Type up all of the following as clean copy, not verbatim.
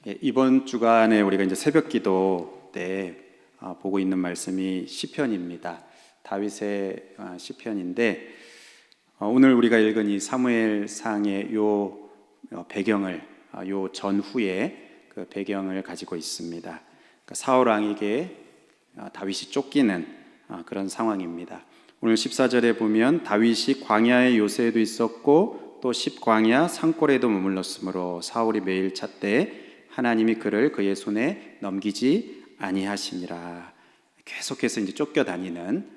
이번 주간에 우리가 이제 새벽 기도 때 보고 있는 말씀이 시편입니다. 다윗의 시편인데 오늘 우리가 읽은 이 사무엘상의 요 배경을 요 전후의 그 배경을 가지고 있습니다. 그러니까 사울 왕에게 다윗이 쫓기는 그런 상황입니다. 오늘 14절에 보면 다윗이 광야의 요새에도 있었고 또 십광야 산골에도 머물렀으므로 사울이 매일 찾되 하나님이 그를 그의 손에 넘기지 아니하시니라. 계속해서 이제 쫓겨다니는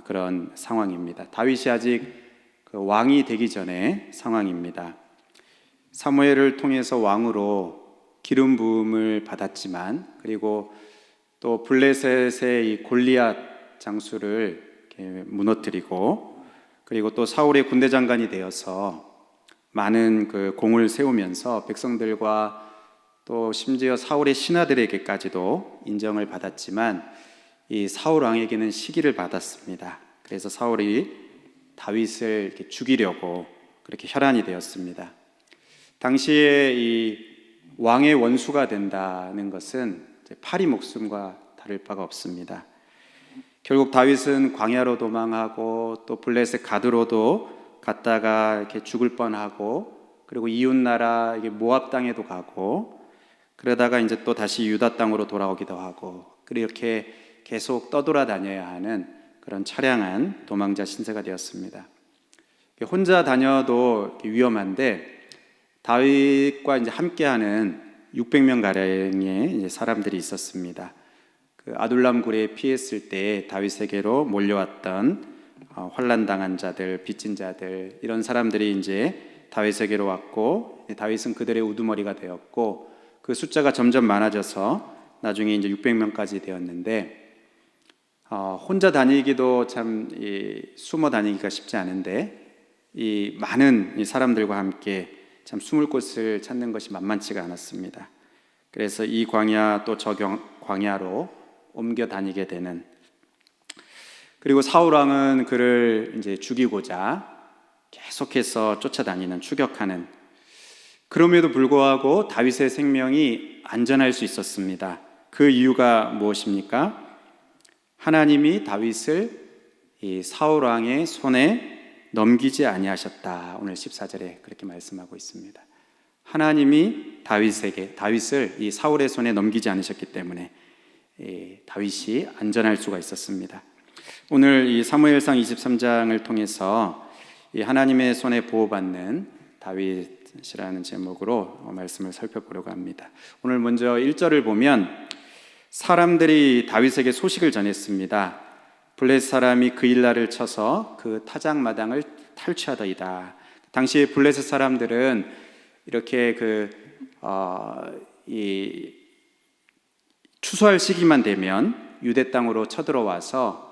그런 상황입니다. 다윗이 아직 그 왕이 되기 전에 상황입니다. 사무엘을 통해서 왕으로 기름 부음을 받았지만, 그리고 또 블레셋의 이 골리앗 장수를 이렇게 무너뜨리고, 그리고 또 사울의 군대 장관이 되어서 많은 그 공을 세우면서 백성들과 또 심지어 사울의 신하들에게까지도 인정을 받았지만 이 사울 왕에게는 시기를 받았습니다. 그래서 사울이 다윗을 이렇게 죽이려고 그렇게 혈안이 되었습니다. 당시에 이 왕의 원수가 된다는 것은 파리 목숨과 다를 바가 없습니다. 결국 다윗은 광야로 도망하고 또 블레셋 가드로도 갔다가 이렇게 죽을 뻔하고, 그리고 이웃 나라 모압 땅에도 가고, 그러다가 이제 또 다시 유다 땅으로 돌아오기도 하고, 그렇게 계속 떠돌아다녀야 하는 그런 처량한 도망자 신세가 되었습니다. 혼자 다녀도 위험한데 다윗과 이제 함께하는 600명 가량의 사람들이 있었습니다. 그 아둘람 굴에 피했을 때 다윗에게로 몰려왔던 환난 당한 자들, 빚진 자들, 이런 사람들이 이제 다윗에게로 왔고, 다윗은 그들의 우두머리가 되었고, 그 숫자가 점점 많아져서 나중에 이제 600명까지 되었는데, 혼자 다니기도 참 숨어 다니기가 쉽지 않은데 이 많은 이 사람들과 함께 참 숨을 곳을 찾는 것이 만만치가 않았습니다. 그래서 이 광야 또 저 광야로 옮겨 다니게 되는, 그리고 사울 왕은 그를 이제 죽이고자 계속해서 쫓아다니는, 추격하는, 그럼에도 불구하고 다윗의 생명이 안전할 수 있었습니다. 그 이유가 무엇입니까? 하나님이 다윗을 이 사울 왕의 손에 넘기지 아니하셨다. 오늘 14절에 그렇게 말씀하고 있습니다. 하나님이 다윗을 이 사울의 손에 넘기지 않으셨기 때문에 다윗이 안전할 수가 있었습니다. 오늘 이 사무엘상 23장을 통해서 이 하나님의 손에 보호받는 다윗이라는 제목으로 말씀을 살펴보려고 합니다. 오늘 먼저 1절을 보면 사람들이 다윗에게 소식을 전했습니다. 블레셋 사람이 그 일날을 쳐서 그 타작마당을 탈취하더이다. 당시 블레셋 사람들은 이렇게 추수할 시기만 되면 유대 땅으로 쳐들어와서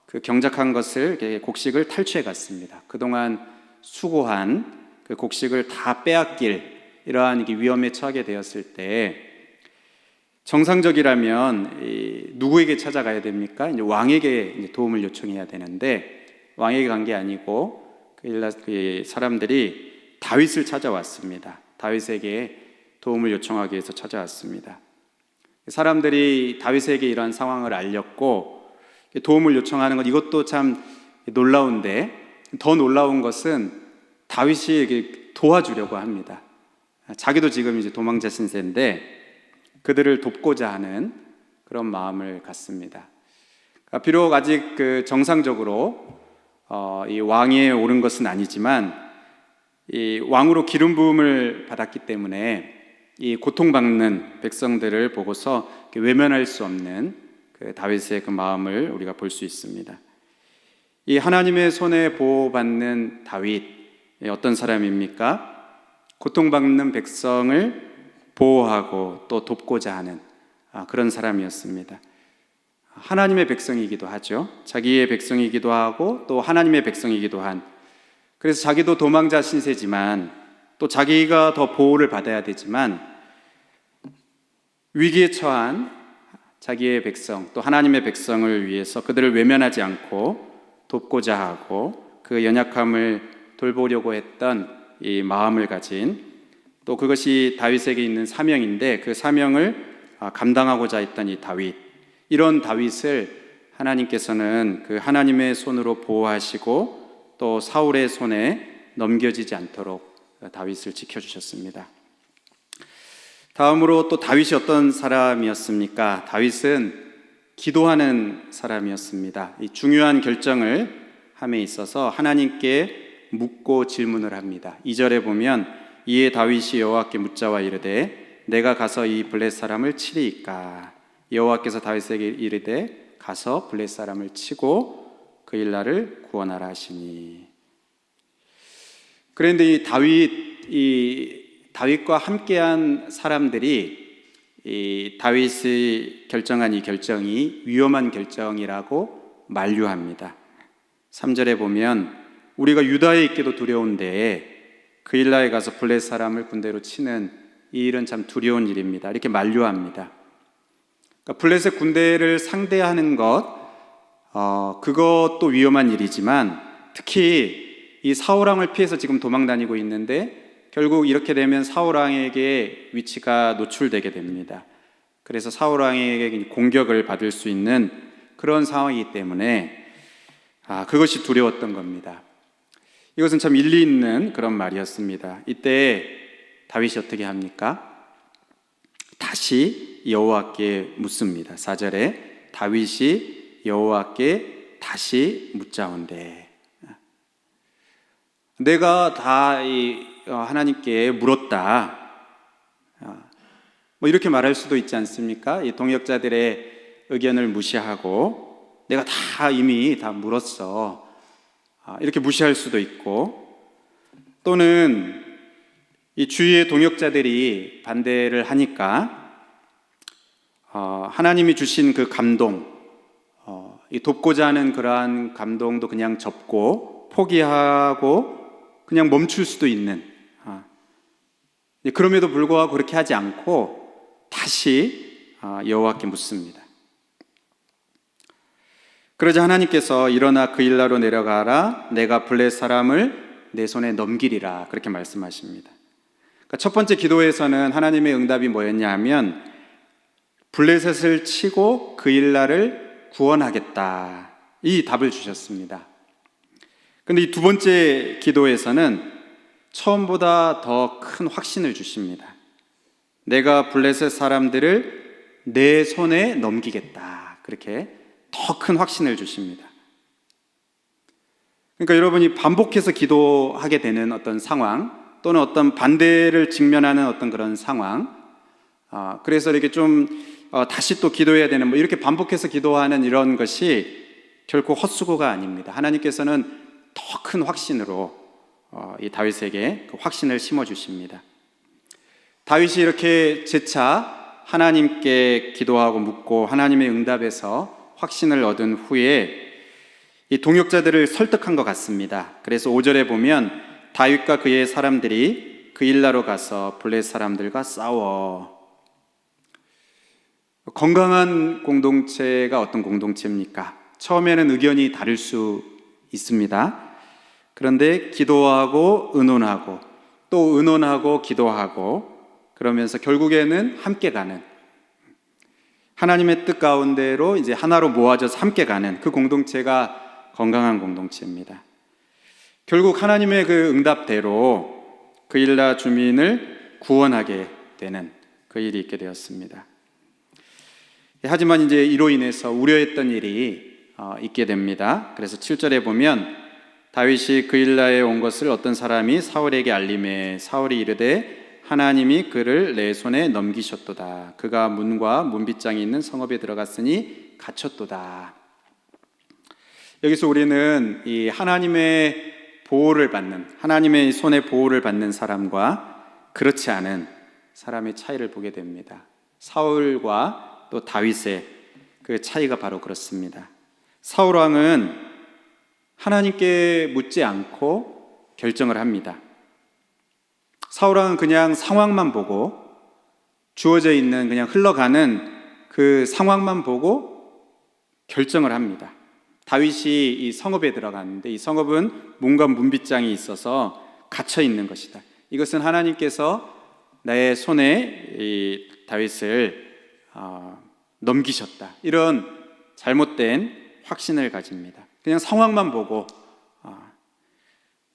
그 경작한 것을, 곡식을 탈취해 갔습니다. 그동안 수고한 그 곡식을 다 빼앗길 이러한 위험에 처하게 되었을 때 정상적이라면 누구에게 찾아가야 됩니까? 이제 왕에게 이제 도움을 요청해야 되는데 왕에게 간 게 아니고 그 사람들이 다윗을 찾아왔습니다. 다윗에게 도움을 요청하기 위해서 찾아왔습니다. 사람들이 다윗에게 이러한 상황을 알렸고 도움을 요청하는 것, 이것도 참 놀라운데, 더 놀라운 것은 다윗이 도와주려고 합니다. 자기도 지금 이제 도망자 신세인데 그들을 돕고자 하는 그런 마음을 갖습니다. 비록 아직 정상적으로 이 왕위에 오른 것은 아니지만 이 왕으로 기름 부음을 받았기 때문에 이 고통받는 백성들을 보고서 외면할 수 없는 그 다윗의 그 마음을 우리가 볼 수 있습니다. 이 하나님의 손에 보호받는 다윗, 어떤 사람입니까? 고통받는 백성을 보호하고 또 돕고자 하는 그런 사람이었습니다. 하나님의 백성이기도 하죠. 자기의 백성이기도 하고 또 하나님의 백성이기도 한, 그래서 자기도 도망자 신세지만 또 자기가 더 보호를 받아야 되지만 위기에 처한 자기의 백성, 또 하나님의 백성을 위해서 그들을 외면하지 않고 돕고자 하고 그 연약함을 돌보려고 했던 이 마음을 가진 또 그것이 다윗에게 있는 사명인데 그 사명을 감당하고자 했던 이 다윗, 이런 다윗을 하나님께서는 그 하나님의 손으로 보호하시고 또 사울의 손에 넘겨지지 않도록 다윗을 지켜주셨습니다. 다음으로 또 다윗이 어떤 사람이었습니까? 다윗은 기도하는 사람이었습니다. 이 중요한 결정을 함에 있어서 하나님께 묻고 질문을 합니다. 2절에 보면 이에 다윗이 여호와께 묻자와 이르되 내가 가서 이 블렛 사람을 치리이까? 여호와께서 다윗에게 이르되 가서 블렛 사람을 치고 그 일날을 구원하라 하시니. 그런데 이 다윗과 함께한 사람들이 이 다윗이 결정한 이 결정이 위험한 결정이라고 만류합니다. 3절에 보면 우리가 유다에 있기도 두려운데 그 일날에 가서 블렛 사람을 군대로 치는 이 일은 참 두려운 일입니다. 이렇게 만류합니다. 그러니까 블렛의 군대를 상대하는 그것도 위험한 일이지만 특히 이 사울왕을 피해서 지금 도망다니고 있는데 결국 이렇게 되면 사울왕에게 위치가 노출되게 됩니다. 그래서 사울왕에게 공격을 받을 수 있는 그런 상황이기 때문에 그것이 두려웠던 겁니다. 이것은 참 일리 있는 그런 말이었습니다. 이때 다윗이 어떻게 합니까? 다시 여호와께 묻습니다. 4절에 다윗이 여호와께 다시 묻자온대. 내가 다 하나님께 물었다. 뭐 이렇게 말할 수도 있지 않습니까? 이 동역자들의 의견을 무시하고 내가 이미 다 물었어. 이렇게 무시할 수도 있고, 또는 이 주위의 동역자들이 반대를 하니까 하나님이 주신 그 감동, 이 돕고자 하는 그러한 감동도 그냥 접고 포기하고 그냥 멈출 수도 있는, 그럼에도 불구하고 그렇게 하지 않고 다시 여호와께 묻습니다. 그러자 하나님께서 일어나 그 일나로 내려가라, 내가 블렛 사람을 내 손에 넘기리라, 그렇게 말씀하십니다. 그러니까 첫 번째 기도에서는 하나님의 응답이 뭐였냐 하면 블레셋을 치고 그 일날을 구원하겠다, 이 답을 주셨습니다. 그런데 이 두 번째 기도에서는 처음보다 더 큰 확신을 주십니다. 내가 블레셋 사람들을 내 손에 넘기겠다, 그렇게 더 큰 확신을 주십니다. 그러니까 여러분이 반복해서 기도하게 되는 어떤 상황, 또는 어떤 반대를 직면하는 어떤 그런 상황, 그래서 이렇게 좀 다시 또 기도해야 되는 이렇게 반복해서 기도하는 이런 것이 결코 헛수고가 아닙니다. 하나님께서는 더 큰 확신으로 이 다윗에게 그 확신을 심어주십니다. 다윗이 이렇게 재차 하나님께 기도하고 묻고 하나님의 응답에서 확신을 얻은 후에 이 동역자들을 설득한 것 같습니다. 그래서 5절에 보면 다윗과 그의 사람들이 그 일나로 가서 블렛 사람들과 싸워. 건강한 공동체가 어떤 공동체입니까? 처음에는 의견이 다를 수 있습니다. 그런데 기도하고 의논하고 또 의논하고 기도하고 그러면서 결국에는 함께 가는, 하나님의 뜻 가운데로 이제 하나로 모아져서 함께 가는 그 공동체가 건강한 공동체입니다. 결국 하나님의 그 응답대로 그 일나 주민을 구원하게 되는 그 일이 있게 되었습니다. 하지만 이제 이로 인해서 우려했던 일이 있게 됩니다. 그래서 7절에 보면 다윗이 그 일나에 온 것을 어떤 사람이 사울에게 알림해 사울이 이르되 하나님이 그를 내 손에 넘기셨도다. 그가 문과 문빗장이 있는 성읍에 들어갔으니 갇혔도다. 여기서 우리는 이 하나님의 보호를 받는, 하나님의 손의 보호를 받는 사람과 그렇지 않은 사람의 차이를 보게 됩니다. 사울과 또 다윗의 그 차이가 바로 그렇습니다. 사울 왕은 하나님께 묻지 않고 결정을 합니다. 사울 왕은 그냥 상황만 보고, 주어져 있는 그냥 흘러가는 그 상황만 보고 결정을 합니다. 다윗이 이 성읍에 들어갔는데 이 성읍은 문과 문빗장이 있어서 갇혀 있는 것이다. 이것은 하나님께서 내 손에 이 다윗을 넘기셨다. 이런 잘못된 확신을 가집니다. 그냥 상황만 보고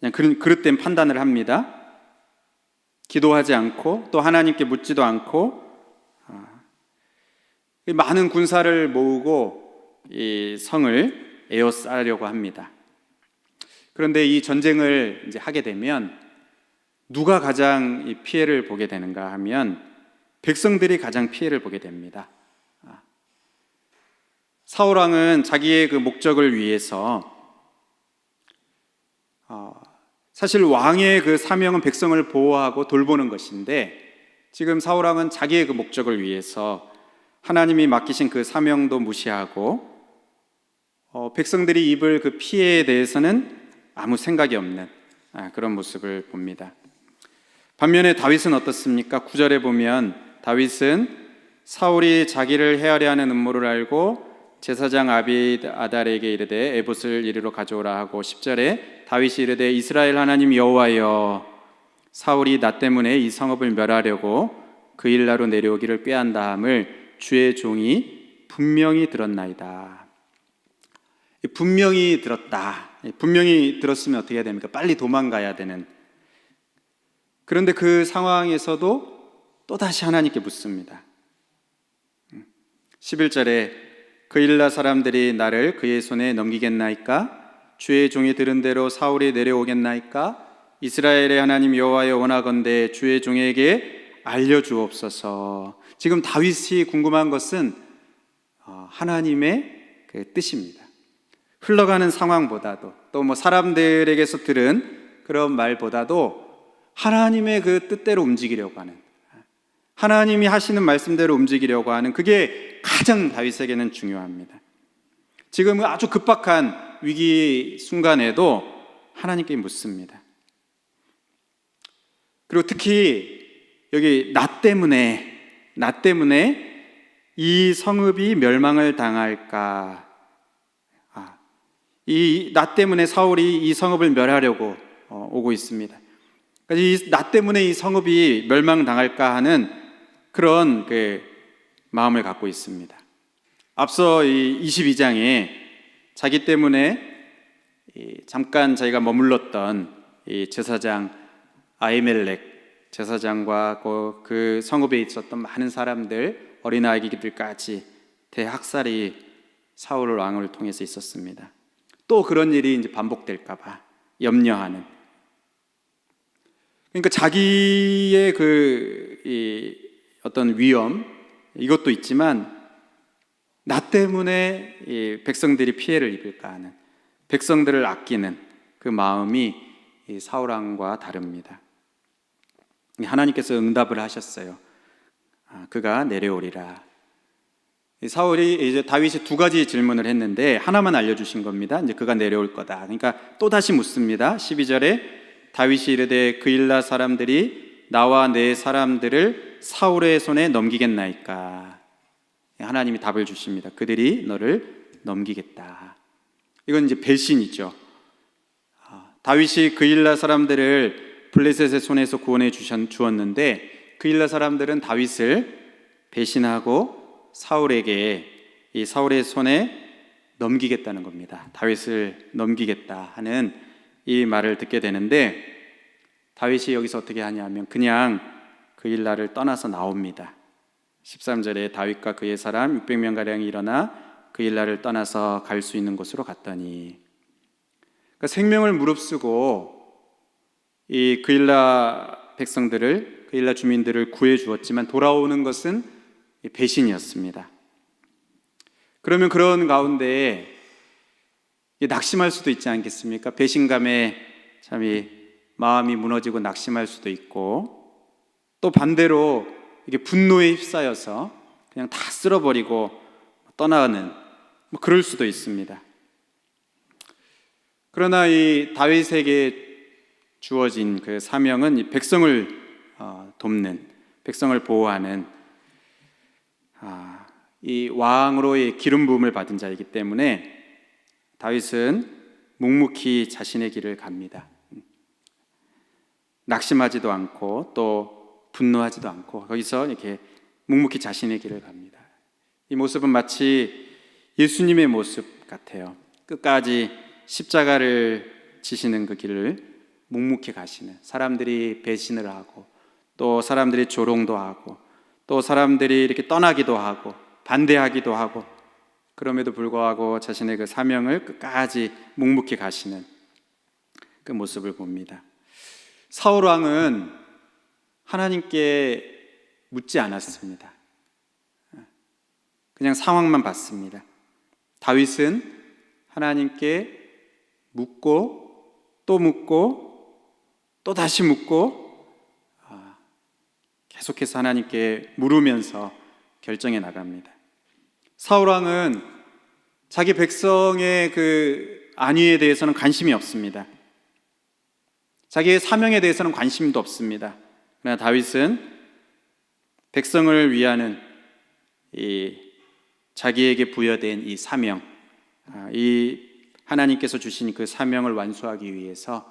그냥 그릇된 판단을 합니다. 기도하지 않고 또 하나님께 묻지도 않고 많은 군사를 모으고 이 성을 에워싸려고 합니다. 그런데 이 전쟁을 이제 하게 되면 누가 가장 이 피해를 보게 되는가 하면 백성들이 가장 피해를 보게 됩니다. 사울 왕은 자기의 그 목적을 위해서 사실 왕의 그 사명은 백성을 보호하고 돌보는 것인데 지금 사울 왕은 자기의 그 목적을 위해서 하나님이 맡기신 그 사명도 무시하고 백성들이 입을 그 피해에 대해서는 아무 생각이 없는 그런 모습을 봅니다. 반면에 다윗은 어떻습니까? 9절에 보면 다윗은 사울이 자기를 해하려 하는 음모를 알고 제사장 아비아달에게 이르되 에봇을 이리로 가져오라 하고 10절에 다윗이 이르되 이스라엘 하나님 여호와여 사울이 나 때문에 이 성읍을 멸하려고 그 일나로 내려오기를 꾀한다함을 주의 종이 분명히 들었나이다. 분명히 들었다. 분명히 들었으면 어떻게 해야 됩니까? 빨리 도망가야 되는. 그런데 그 상황에서도 또다시 하나님께 묻습니다. 11절에 그일라 사람들이 나를 그의 손에 넘기겠나이까? 주의 종이 들은 대로 사울이 내려오겠나이까? 이스라엘의 하나님 여호와여 원하건대 주의 종에게 알려주옵소서. 지금 다윗이 궁금한 것은 하나님의 그 뜻입니다. 흘러가는 상황보다도 또 뭐 사람들에게서 들은 그런 말보다도 하나님의 그 뜻대로 움직이려고 하는, 하나님이 하시는 말씀대로 움직이려고 하는 그게 가장 다윗에게는 중요합니다. 지금 아주 급박한 위기 순간에도 하나님께 묻습니다. 그리고 특히 여기 나 때문에 이 성읍이 멸망을 당할까? 이 나 때문에 사울이 이 성읍을 멸하려고 오고 있습니다. 이 나 때문에 이 성읍이 멸망당할까 하는 그런 그 마음을 갖고 있습니다. 앞서 이 22장에 자기 때문에 잠깐 자기가 머물렀던 이 제사장 아히멜렉 제사장과 그 성읍에 있었던 많은 사람들, 어린아이들까지 대학살이 사울 왕을 통해서 있었습니다. 또 그런 일이 이제 반복될까봐 염려하는. 그러니까 자기의 어떤 위험 이것도 있지만 나 때문에 이 백성들이 피해를 입을까 하는, 백성들을 아끼는 그 마음이 이 사울 왕과 다릅니다. 하나님께서 응답을 하셨어요. 그가 내려오리라. 사울이 이제 다윗이 두 가지 질문을 했는데 하나만 알려주신 겁니다. 이제 그가 내려올 거다. 그러니까 또 다시 묻습니다. 12절에 다윗이 이르되 그일라 사람들이 나와 내 사람들을 사울의 손에 넘기겠나이까? 하나님이 답을 주십니다. 그들이 너를 넘기겠다. 이건 이제 배신이죠. 다윗이 그일라 사람들을 블레셋의 손에서 구원해 주었는데 그일라 사람들은 다윗을 배신하고 사울에게 이 사울의 손에 넘기겠다는 겁니다. 다윗을 넘기겠다 하는 이 말을 듣게 되는데 다윗이 여기서 어떻게 하냐면 그냥 그일라를 떠나서 나옵니다. 13절에 다윗과 그의 사람 600명가량이 일어나 그일라를 떠나서 갈 수 있는 곳으로 갔더니, 그러니까 생명을 무릅쓰고 이 그일라 백성들을, 그일라 주민들을 구해 주었지만 돌아오는 것은 배신이었습니다. 그러면 그런 가운데 낙심할 수도 있지 않겠습니까? 배신감에 참 마음이 무너지고 낙심할 수도 있고, 또 반대로 이게 분노에 휩싸여서 그냥 다 쓸어버리고 떠나는 그럴 수도 있습니다. 그러나 이 다윗에게 주어진 그 사명은 이 백성을 돕는, 백성을 보호하는 이 왕으로의 기름 부음을 받은 자이기 때문에 다윗은 묵묵히 자신의 길을 갑니다. 낙심하지도 않고 또 분노하지도 않고 거기서 이렇게 묵묵히 자신의 길을 갑니다. 이 모습은 마치 예수님의 모습 같아요. 끝까지 십자가를 지시는 그 길을 묵묵히 가시는, 사람들이 배신을 하고 또 사람들이 조롱도 하고 또 사람들이 이렇게 떠나기도 하고 반대하기도 하고 그럼에도 불구하고 자신의 그 사명을 끝까지 묵묵히 가시는 그 모습을 봅니다. 사울 왕은 하나님께 묻지 않았습니다. 그냥 상황만 봤습니다. 다윗은 하나님께 묻고 또 묻고 또 다시 묻고 계속해서 하나님께 물으면서 결정해 나갑니다. 사울 왕은 자기 백성의 그 안위에 대해서는 관심이 없습니다. 자기의 사명에 대해서는 관심도 없습니다. 그러나 다윗은 백성을 위하는 자기에게 부여된 이 사명, 이 하나님께서 주신 그 사명을 완수하기 위해서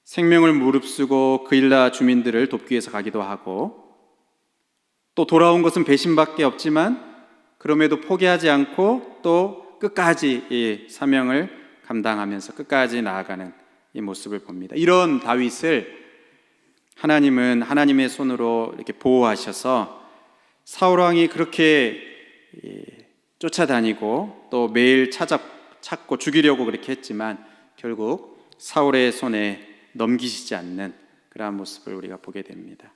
생명을 무릅쓰고 그일라 주민들을 돕기 위해서 가기도 하고 또 돌아온 것은 배신밖에 없지만 그럼에도 포기하지 않고 또 끝까지 이 사명을 감당하면서 끝까지 나아가는 이 모습을 봅니다. 이런 다윗을 하나님은 하나님의 손으로 이렇게 보호하셔서 사울 왕이 그렇게 쫓아다니고 또 매일 찾고 죽이려고 그렇게 했지만 결국 사울의 손에 넘기시지 않는 그러한 모습을 우리가 보게 됩니다.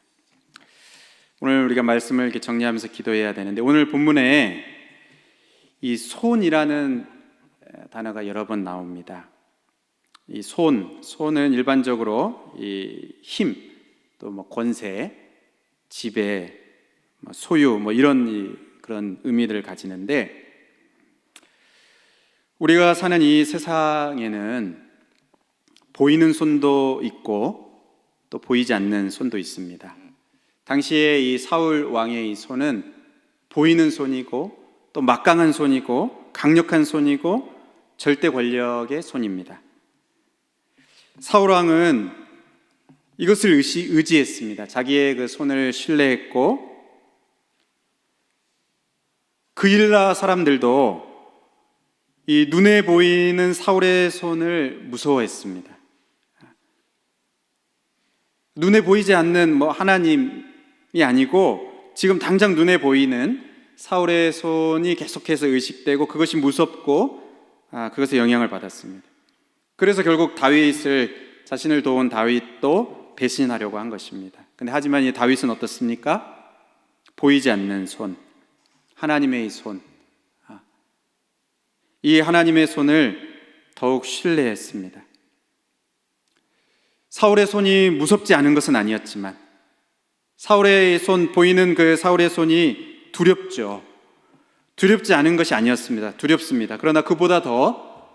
오늘 우리가 말씀을 이렇게 정리하면서 기도해야 되는데 오늘 본문에 이 손이라는 단어가 여러 번 나옵니다. 이 손은 일반적으로 이 힘, 또 뭐 권세, 지배, 소유 이런 그런 의미들을 가지는데 우리가 사는 이 세상에는 보이는 손도 있고 또 보이지 않는 손도 있습니다. 당시에 이 사울 왕의 이 손은 보이는 손이고 또 막강한 손이고 강력한 손이고 절대 권력의 손입니다. 사울 왕은 이것을 의지했습니다. 자기의 그 손을 신뢰했고 그일라 사람들도 이 눈에 보이는 사울의 손을 무서워했습니다. 눈에 보이지 않는 하나님이 아니고 지금 당장 눈에 보이는 사울의 손이 계속해서 의식되고 그것이 무섭고 그것에 영향을 받았습니다. 그래서 결국 자신을 도운 다윗도 배신하려고 한 것입니다. 근데 하지만 이 다윗은 어떻습니까? 보이지 않는 손, 하나님의 손, 이 하나님의 손을 더욱 신뢰했습니다. 사울의 손이 무섭지 않은 것은 아니었지만 사울의 손, 보이는 그 사울의 손이 두렵죠. 두렵지 않은 것이 아니었습니다. 두렵습니다. 그러나 그보다 더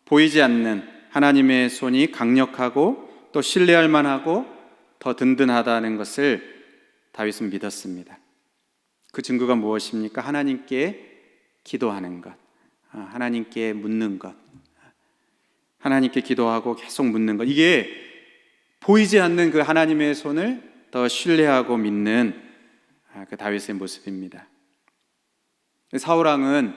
보이지 않는 하나님의 손이 강력하고 또 신뢰할 만하고 더 든든하다는 것을 다윗은 믿었습니다. 그 증거가 무엇입니까? 하나님께 기도하는 것, 하나님께 묻는 것, 하나님께 기도하고 계속 묻는 것, 이게 보이지 않는 그 하나님의 손을 더 신뢰하고 믿는 그 다윗의 모습입니다. 사울 왕은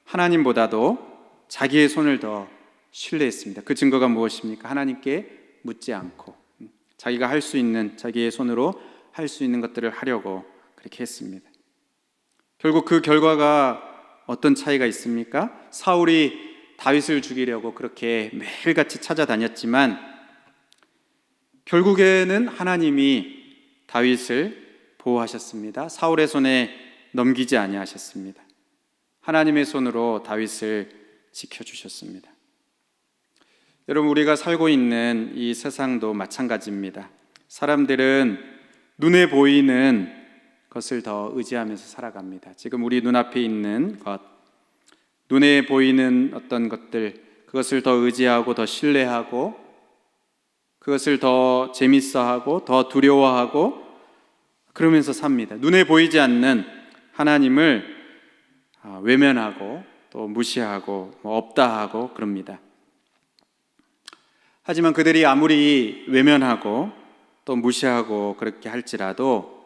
하나님보다도 자기의 손을 더 신뢰했습니다. 그 증거가 무엇입니까? 하나님께 묻지 않고 자기가 할 수 있는, 자기의 손으로 할 수 있는 것들을 하려고 그렇게 했습니다. 결국 그 결과가 어떤 차이가 있습니까? 사울이 다윗을 죽이려고 그렇게 매일같이 찾아다녔지만 결국에는 하나님이 다윗을 보호하셨습니다. 사울의 손에 넘기지 아니하셨습니다. 하나님의 손으로 다윗을 지켜주셨습니다. 여러분, 우리가 살고 있는 이 세상도 마찬가지입니다. 사람들은 눈에 보이는 것을 더 의지하면서 살아갑니다. 지금 우리 눈앞에 있는 것, 눈에 보이는 어떤 것들, 그것을 더 의지하고 더 신뢰하고 그것을 더 재밌어하고 더 두려워하고 그러면서 삽니다. 눈에 보이지 않는 하나님을 외면하고 또 무시하고 없다 하고 그럽니다. 하지만 그들이 아무리 외면하고 또 무시하고 그렇게 할지라도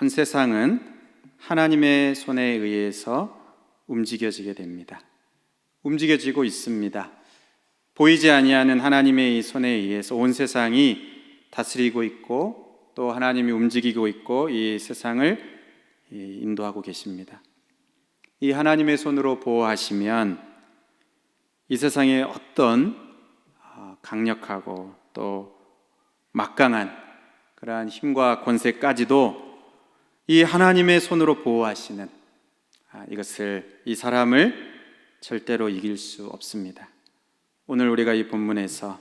온 세상은 하나님의 손에 의해서 움직여지게 됩니다. 움직여지고 있습니다. 보이지 아니하는 하나님의 이 손에 의해서 온 세상이 다스리고 있고 또 하나님이 움직이고 있고 이 세상을 인도하고 계십니다. 이 하나님의 손으로 보호하시면 이 세상의 어떤 강력하고 또 막강한 그러한 힘과 권세까지도 이 하나님의 손으로 보호하시는 이것을 이 사람을 절대로 이길 수 없습니다. 오늘 우리가 이 본문에서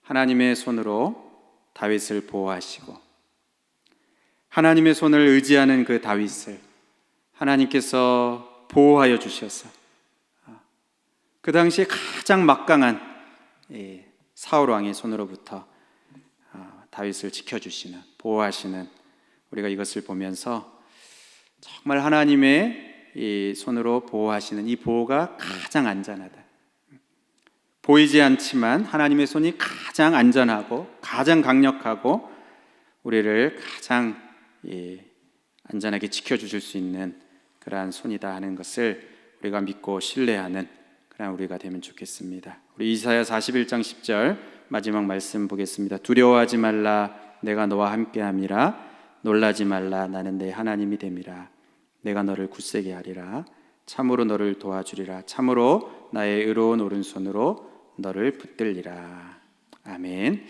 하나님의 손으로 다윗을 보호하시고 하나님의 손을 의지하는 그 다윗을 하나님께서 보호하여 주셔서 그 당시에 가장 막강한 사울 왕의 손으로부터 다윗을 지켜주시는, 보호하시는, 우리가 이것을 보면서 정말 하나님의 이 손으로 보호하시는 이 보호가 가장 안전하다. 보이지 않지만 하나님의 손이 가장 안전하고 가장 강력하고 우리를 가장 안전하게 지켜주실 수 있는 그러한 손이다 하는 것을 우리가 믿고 신뢰하는 그런 우리가 되면 좋겠습니다. 우리 이사야 41장 10절 마지막 말씀 보겠습니다. 두려워하지 말라, 내가 너와 함께함이라. 놀라지 말라, 나는 내 하나님이 됨이라. 내가 너를 굳세게 하리라. 참으로 너를 도와주리라. 참으로 나의 의로운 오른손으로 너를 붙들리라. 아멘.